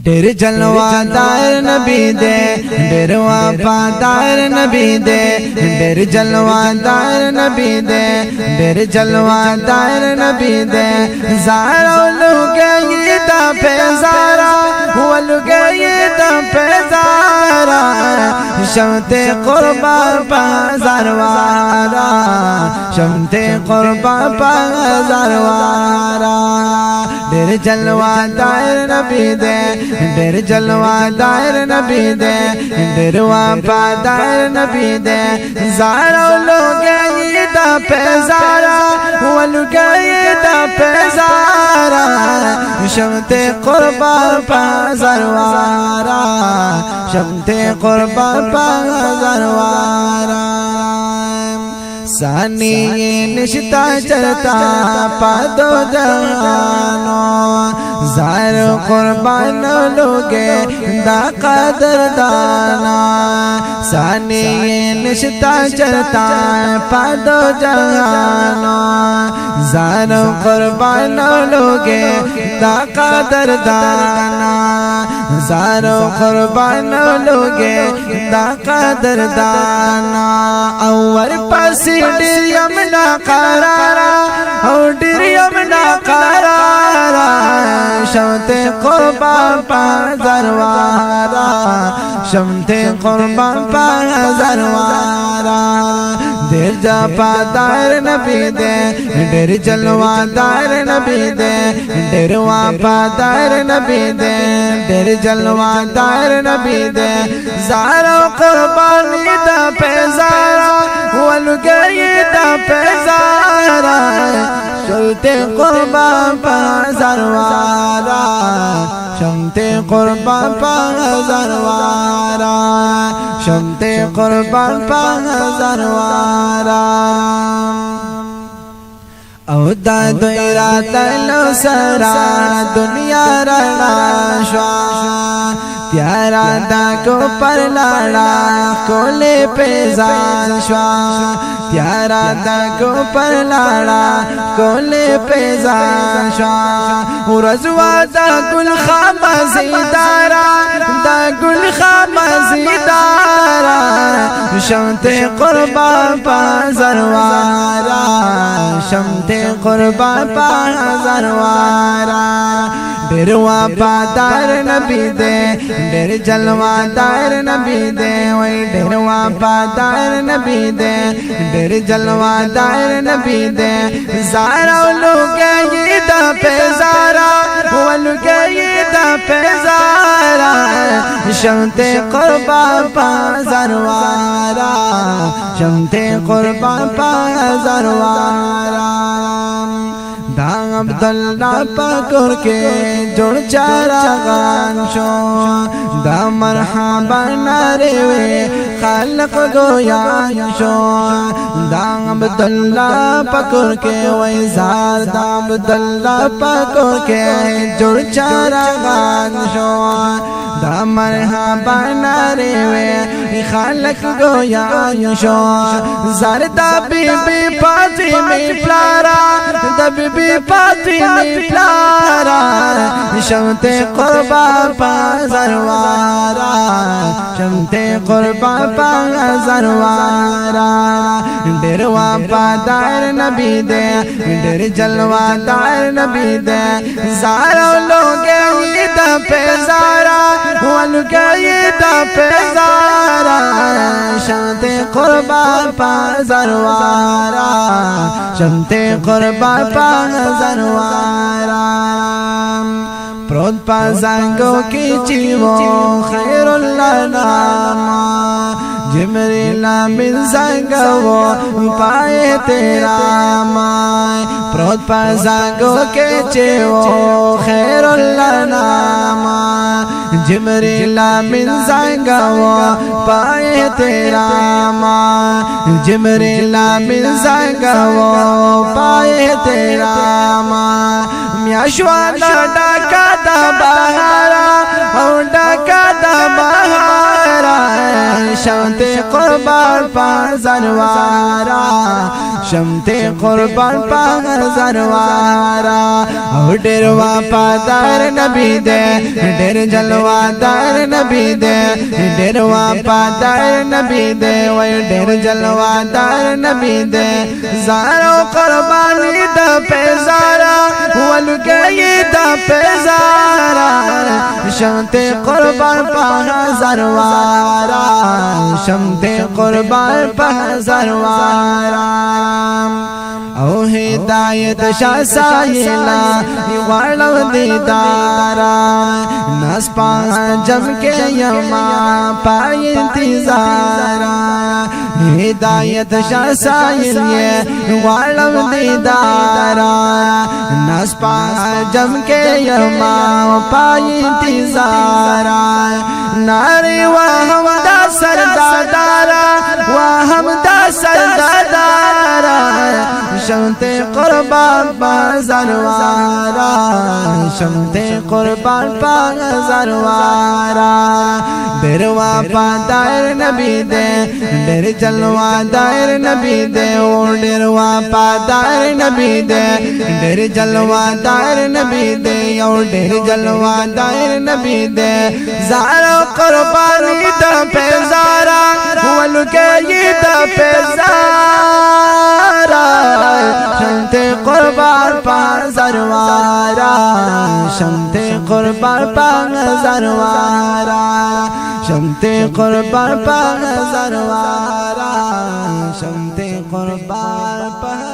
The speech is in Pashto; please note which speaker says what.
Speaker 1: ډېر جلوهدار نبی دے ډېر وفادار نبی دے ډېر جلوهدار نبی دے ډېر جلوهدار نبی دے زارو لوګي دا پیزارا ولوګي دا پیزارا شمته قربان بازار وارا شمته قربان بازار وارا ډېر جلوهدار نبی دے ډېر جلوهدار نبی دے ډېر وفادار نبی دے زارو لوګي دا پیزارا ولوګي دا پیزارا شمته قربان بازار وارا شمته قربان بازار وارا سانی نشتا چرتا پادو جانو زار قربان لوگے دا قدر دانا سانی نشتا چرتا پادو جانو زار قربان لوگے دا قدر دانا زار قربان لوگے دا قدر دانا اور پاسی ډېر یم نا قرارا او ډېر یم نا قرارا شمته قربان بازار وارا شمته قربان بازار وارا ډېر وفادار نبی دے ډېر جلوهدار نبی دے ډېر وفادار نبی دے ډېر جلوهدار نبی دے زارو قربانی دا پیزارا ولګي دا پیزارا شمته قربان بازار وارا شمته قربان بازار وارا شمته قربان بازار وارا او دا دوی راتلو سرا دنیا رڼا شوا تیارا دا کو پر لاړه کولې پیزان شوا تیارا دا کو پر لاړه کولې پیزان شوا ورځوا دا ګل خامزیدارا دا ګل خامزیدارا شمته قربان بازار وارا شمته قربان بازار وارا ډېر وفادار نبی دے ډېر جلوهدار نبی دے وای ډېر وفادار نبی دے ډېر جلوهدار نبی دے زارو لوګي دا پیزارا ولوګي دا پیزارا شمته قربان بازار وارا شمته قربان بازار وارا دا عبداللہ پاکور کے جوڑ چاراغان شو دا مرحبا نارے وے خالق گویان شو دا عبداللہ پاکور کے ویزار دا عبداللہ پاکور کے جوڑ چاراغان شو دا مرحبا نارے وے خالق گویان شو زار دا بی بی فاطمی پلارا دا بی بی فاطمی پلارا شمته قربان بازار وارا شمته قربان بازار وارا ډېر وفادار نبی دے ډېر جلوهدار نبی دے زارو لوګي دا پیزارا ولګي دا پیزارا شمته قربان بازار وارا شمته قربان بازار وارا پروت پازانگو کی چیو خیر الانام جبریل من زنگو پائے تیرا مائے پروت پازانگو کی چیو خیر الانام جبریل من زنگو پائے تیرا مائے جبریل من زنگو پائے تیرا مائے میاشوانا ڈاکا دا بہارا او ڈاکا دا بہارا شمته قربان بازار وارا شمت قربان پا زروارا او ډیر وفادار نبی دے ډیر جلوادار نبی دے ډیر وفادار نبی دے وای ډیر جلوادار نبی دے زارو قربانی د پیزارا ولګی د پیزارا شمت قربان پا زروارا شمت قربان پا زروارا او ہدایت شاہ سائلہ غالو دیدارا ناس پا جم کے یما پای انتظارا ہدایت شاہ سائلہ غالو دیدارا ناس پا جم کے یما پای انتظارا ناری وہم دا سردادارا وہم دا سردادارا شمت قربان پا زروارا شمت قربان پا زروارا ډیر وفادار نبی دے ډیر جلوادار نبی دے ډیر وفادار نبی دے ډیر جلوادار نبی دے او ډیر جلوادار نبی دے زارو قربانی د پیزارا ولګی د پیزارا شمت قربان پا زروارا شمت قربان پا زروارا شمت قربان پا زروارا شمت قربان پا